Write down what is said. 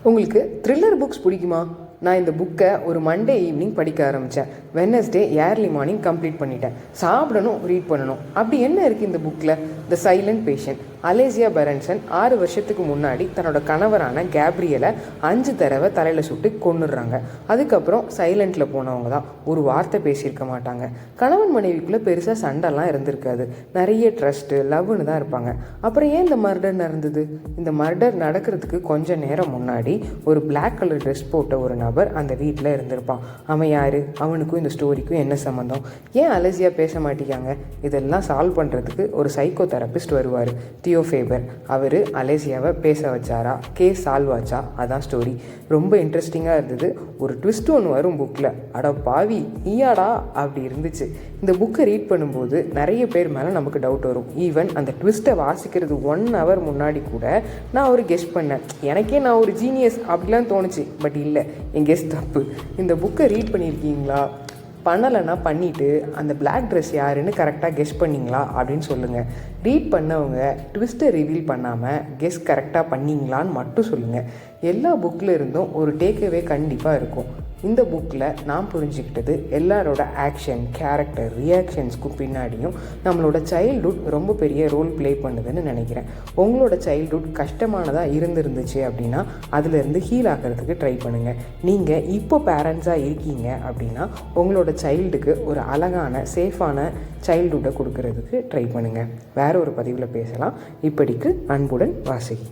உங்களுக்கு thriller books பிடிக்குமா? நான் இந்த புக்கை ஒரு மண்டே ஈவினிங் படிக்க ஆரம்பித்தேன். வெட்னஸ்டே ஏர்லி மார்னிங் கம்ப்ளீட் பண்ணிட்டேன். சாப்பிடணும், ரீட் பண்ணணும். அப்படி என்ன இருக்குது இந்த புக்கில்? த சைலண்ட் பேஷண்ட். அலேசியா பெரன்சன் 6 வருஷத்துக்கு முன்னாடி தன்னோட கணவரான கேப்ரியலை 5 தடவை தலையில் சுட்டு கொன்னுடுறாங்க. அதுக்கப்புறம் சைலண்டில் போனவங்க தான் ஒரு வார்த்தை பேசியிருக்க மாட்டாங்க. கணவன் மனைவிக்குள்ளே பெருசாக சண்டைலாம் இருந்திருக்காது. நிறைய ட்ரஸ்ட்டு, லவ்னு தான் இருப்பாங்க. அப்புறம் ஏன் இந்த மர்டர் நடந்தது? இந்த மர்டர் நடக்கிறதுக்கு கொஞ்சம் நேரம் முன்னாடி ஒரு பிளாக் கலர் ட்ரெஸ் போட்ட ஒரு நபர் அந்த வீட்டில் இருந்திருப்பான். அவன் யார்? அவனுக்கும் இந்த ஸ்டோரிக்கும் என்ன சம்மந்தம்? ஏன் அலேசியா பேச மாட்டேங்காங்க? இதெல்லாம் சால்வ் பண்ணுறதுக்கு ஒரு சைக்கோ தெரபிஸ்ட் வருவார், தியோ ஃபேபர். அவர் அலேசியாவை பேச வச்சாரா? கேஸ் சால்வ் ஆச்சா? அதான் ஸ்டோரி. ரொம்ப இன்ட்ரெஸ்டிங்காக இருந்தது. ஒரு ட்விஸ்ட் ஒன்று வரும் புக்கில். அட பாவி, நீயாடா அப்படி இருந்துச்சு. இந்த புக்கை ரீட் பண்ணும்போது நிறைய பேர் மேலே நமக்கு டவுட் வரும். ஈவன் அந்த ட்விஸ்ட்டை வாசிக்கிறது 1 hour முன்னாடி கூட நான் ஒரு கெஸ் பண்ணேன். எனக்கே நான் ஒரு ஜீனியஸ் அப்படிலாம் தோணுச்சு. பட் இல்லை, என் கெஸ் தப்பு. இந்த புக்கை ரீட் பண்ணியிருக்கீங்களா? பண்ணலைன்னா பண்ணிவிட்டு அந்த பிளாக் ட்ரெஸ் யாருன்னு கரெக்டாக கெஸ் பண்ணிங்களா அப்படின்னு சொல்லுங்கள். ரீட் பண்ணவங்க ட்விஸ்ட்டை ரிவீல் பண்ணாமல் கெஸ் கரெக்டாக பண்ணிங்களான்னு மட்டும் சொல்லுங்கள். எல்லா புக்கில் இருந்தும் ஒரு டேக்அவே கண்டிப்பாக இருக்கும். இந்த புக்கில் நான் புரிஞ்சுக்கிட்டது, எல்லாரோட ஆக்ஷன், கேரக்டர், ரியாக்ஷன்ஸ்க்கு பின்னாடியும் நம்மளோட சைல்ட்ஹுட் ரொம்ப பெரிய ரோல் ப்ளே பண்ணுதுன்னு நினைக்கிறேன். உங்களோட சைல்ட்ஹுட் கஷ்டமானதாக இருந்துருந்துச்சு அப்படின்னா அதிலேருந்து ஹீல் ஆகிறதுக்கு ட்ரை பண்ணுங்கள். நீங்கள் இப்போ பேரண்ட்ஸாக இருக்கீங்க அப்படின்னா உங்களோட சைல்டுக்கு ஒரு அழகான சேஃபான சைல்ட்ஹுட்டை கொடுக்கறதுக்கு ட்ரை பண்ணுங்கள். வேறு ஒரு பதிவில் பேசலாம். இப்படிக்கு அன்புடன் வாசுகி.